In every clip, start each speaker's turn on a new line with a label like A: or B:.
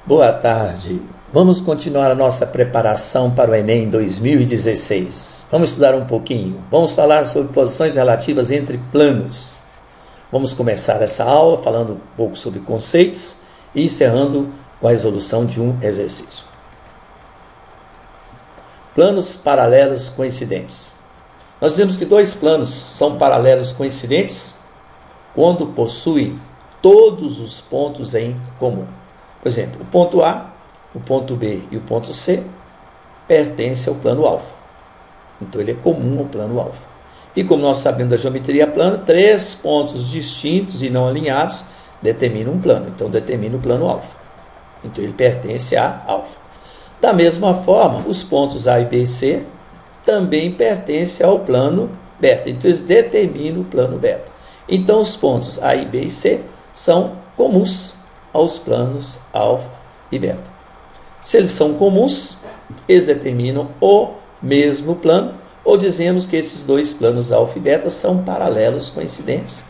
A: Boa tarde. Vamos continuar a nossa preparação para o Enem 2016. Vamos estudar um pouquinho. Vamos falar sobre posições relativas entre planos. Vamos começar essa aula falando um pouco sobre conceitos e encerrando com a resolução de um exercício. Planos paralelos coincidentes. Nós dizemos que dois planos são paralelos coincidentes quando possuem todos os pontos em comum. Por exemplo, o ponto A, o ponto B e o ponto C pertencem ao plano alfa. Então, ele é comum ao plano alfa. E como nós sabemos da geometria plana, três pontos distintos e não alinhados determinam um plano. Então, determina o plano alfa. Então, ele pertence a alfa. Da mesma forma, os pontos A, B e C também pertencem ao plano beta. Então, eles determinam o plano beta. Então, os pontos A, B e C são comuns aos planos alfa e beta. Se eles são comuns, eles determinam o mesmo plano, ou dizemos que esses dois planos alfa e beta são paralelos coincidentes.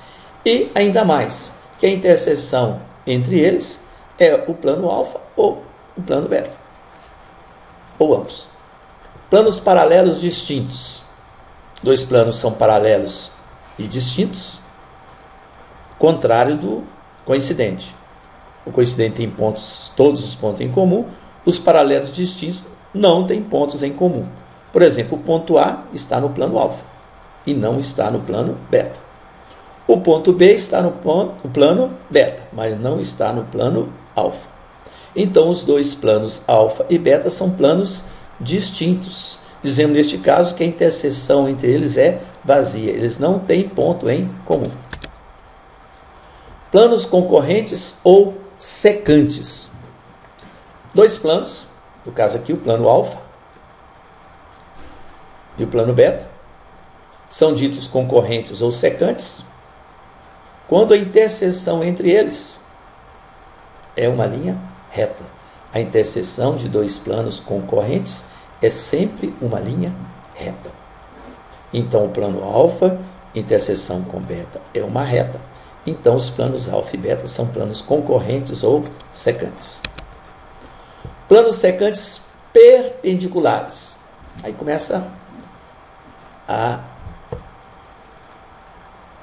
A: E ainda mais, que a interseção entre eles é o plano alfa ou o plano beta, ou ambos. Planos paralelos distintos. Dois planos são paralelos e distintos, contrário do coincidente. O coincidente tem todos os pontos em comum, os paralelos distintos não têm pontos em comum. Por exemplo, o ponto A está no plano alfa e não está no plano beta. O ponto B está no plano beta, mas não está no plano alfa. Então, os dois planos alfa e beta são planos distintos. Dizemos neste caso que a interseção entre eles é vazia, eles não têm ponto em comum. Planos concorrentes ou secantes. Dois planos, no caso aqui o plano alfa e o plano beta, são ditos concorrentes ou secantes quando a interseção entre eles é uma linha reta. A interseção de dois planos concorrentes é sempre uma linha reta. Então, o plano alfa, interseção com beta, é uma reta. Então, os planos alfa e beta são planos concorrentes ou secantes. Planos secantes perpendiculares. Aí começa a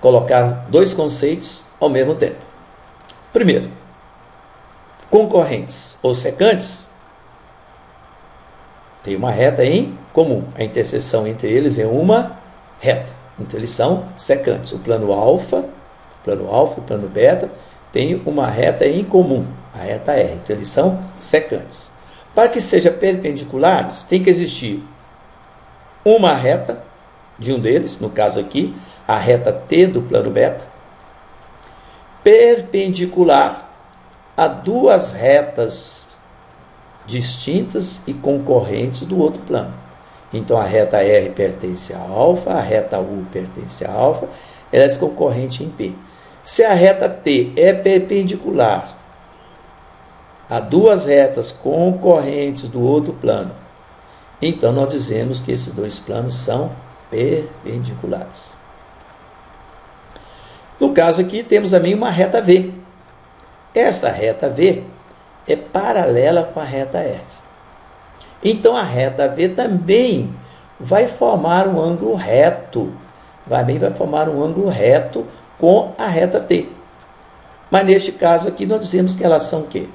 A: colocar dois conceitos ao mesmo tempo. Primeiro, concorrentes ou secantes tem uma reta em comum. A interseção entre eles é uma reta. Então, eles são secantes. O plano alfa e o plano beta têm uma reta em comum, a reta R. Então, eles são secantes. Para que sejam perpendiculares, tem que existir uma reta de um deles, no caso aqui, a reta T do plano beta, perpendicular a duas retas distintas e concorrentes do outro plano. Então, a reta R pertence a alfa, a reta U pertence a alfa, ela é concorrente em P. Se a reta T é perpendicular a duas retas concorrentes do outro plano, então nós dizemos que esses dois planos são perpendiculares. No caso aqui, temos também uma reta V. Essa reta V é paralela com a reta R. Então, a reta V também vai formar um ângulo reto. Também vai formar um ângulo reto com a reta T. Mas neste caso aqui nós dizemos que elas são o quê?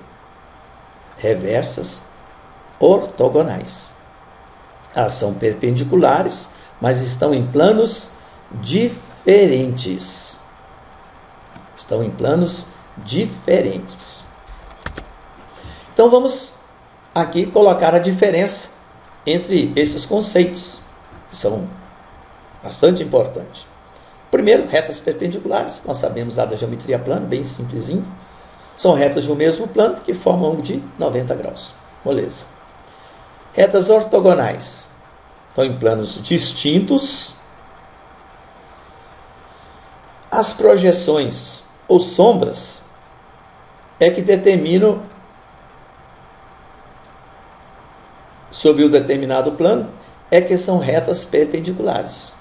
A: Reversas ortogonais. Elas são perpendiculares, mas estão em planos diferentes. Estão em planos diferentes. Então vamos aqui colocar a diferença entre esses conceitos, que são bastante importantes. Primeiro, retas perpendiculares, nós sabemos lá da geometria plana, bem simplesinho. São retas de um mesmo plano que formam um ângulo de 90 graus. Beleza. Retas ortogonais estão em planos distintos. As projeções ou sombras é que determinam sobre o determinado plano, é que são retas perpendiculares.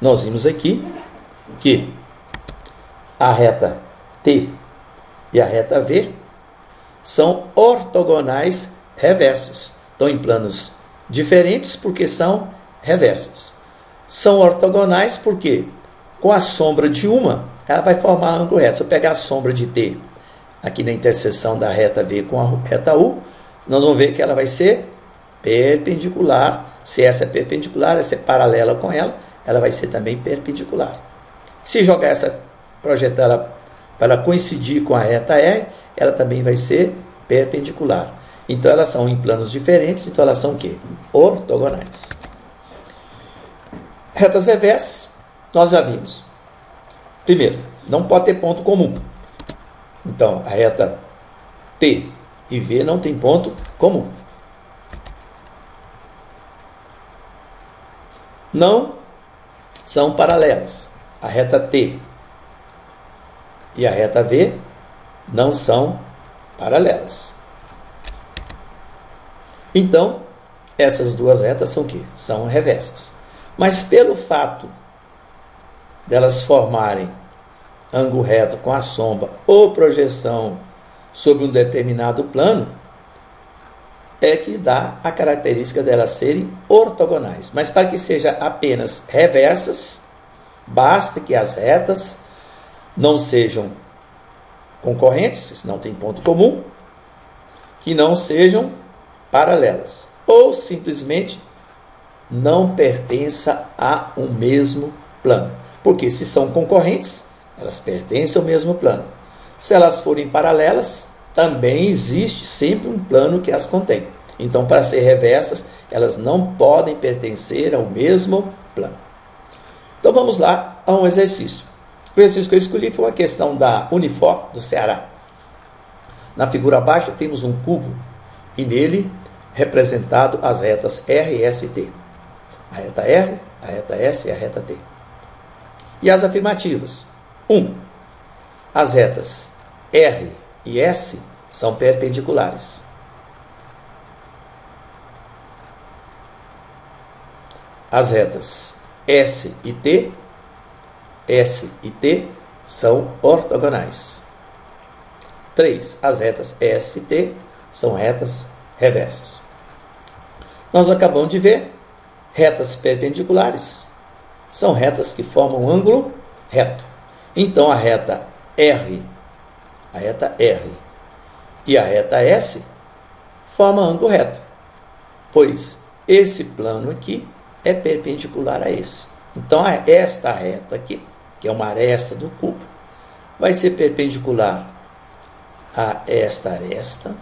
A: Nós vimos aqui que a reta T e a reta V são ortogonais reversas. Estão em planos diferentes porque são reversas. São ortogonais porque com a sombra de uma, ela vai formar ângulo reto. Se eu pegar a sombra de T aqui na interseção da reta V com a reta U, nós vamos ver que ela vai ser perpendicular. Se essa é perpendicular, essa é paralela com ela, ela vai ser também perpendicular. Se jogar essa, projetar ela para coincidir com a reta R, ela também vai ser perpendicular. Então elas são em planos diferentes, então elas são o quê? Ortogonais. Retas reversas, nós já vimos. Primeiro, não pode ter ponto comum. Então, a reta T e V não tem ponto comum. Não são paralelas. A reta T e a reta V não são paralelas. Então, essas duas retas são o quê? São reversas. Mas pelo fato delas formarem ângulo reto com a sombra ou projeção sobre um determinado plano, é que dá a característica delas serem ortogonais. Mas para que sejam apenas reversas, basta que as retas não sejam concorrentes, não tem ponto comum, que não sejam paralelas, ou simplesmente não pertença a um mesmo plano. Porque se são concorrentes, elas pertencem ao mesmo plano. Se elas forem paralelas, também existe sempre um plano que as contém. Então, para ser reversas, elas não podem pertencer ao mesmo plano. Então, vamos lá a um exercício. O exercício que eu escolhi foi uma questão da Unifor, do Ceará. Na figura abaixo, temos um cubo e nele representado as retas R, S e T. A reta R, a reta S e a reta T. E as afirmativas. 1. As retas R e S são perpendiculares. As retas S e T são ortogonais. 3. As retas S e T são retas reversas. Nós acabamos de ver retas perpendiculares. São retas que formam um ângulo reto. Então, a reta R e a reta S formam ângulo reto, pois esse plano aqui é perpendicular a esse. Então, esta reta aqui, que é uma aresta do cubo, vai ser perpendicular a esta aresta,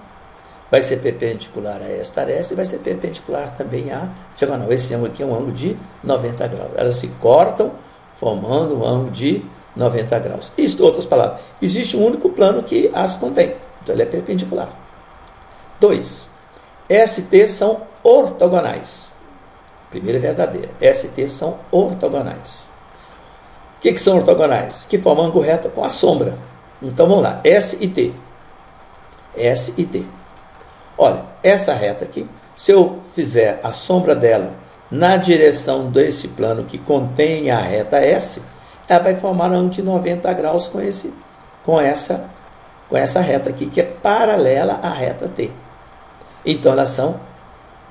A: vai ser perpendicular a esta aresta e vai ser perpendicular também à diagonal. Esse ângulo aqui é um ângulo de 90 graus. Elas se cortam, formando um ângulo de 90 graus. Isto, outras palavras, existe um único plano que as contém. Então, ele é perpendicular. 2. ST são ortogonais. Primeira é verdadeira. ST são ortogonais. O que são ortogonais? Que formam ângulo reto com a sombra. Então, vamos lá. S e T. S e T. Olha, essa reta aqui, se eu fizer a sombra dela na direção desse plano que contém a reta S, ela vai formar um ângulo de 90 graus com essa reta aqui, que é paralela à reta T. Então, elas são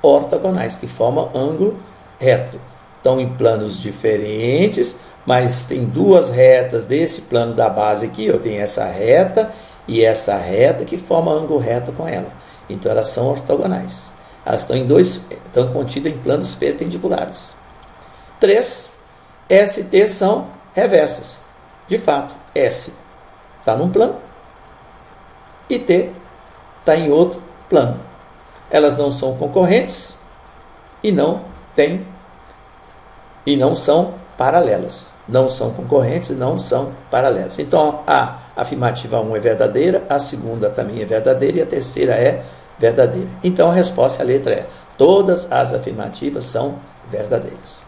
A: ortogonais, que formam ângulo reto. Estão em planos diferentes, mas tem duas retas desse plano da base aqui. Eu tenho essa reta e essa reta que formam ângulo reto com ela. Então, elas são ortogonais. Elas estão contidas em planos perpendiculares. 3. ST são reversas. De fato, S está num plano e T está em outro plano. Elas não são concorrentes e não são paralelas. Não são concorrentes e não são paralelas. Então, a afirmativa 1 é verdadeira, a segunda também é verdadeira e a terceira é verdadeira. Então, a resposta à letra é: todas as afirmativas são verdadeiras.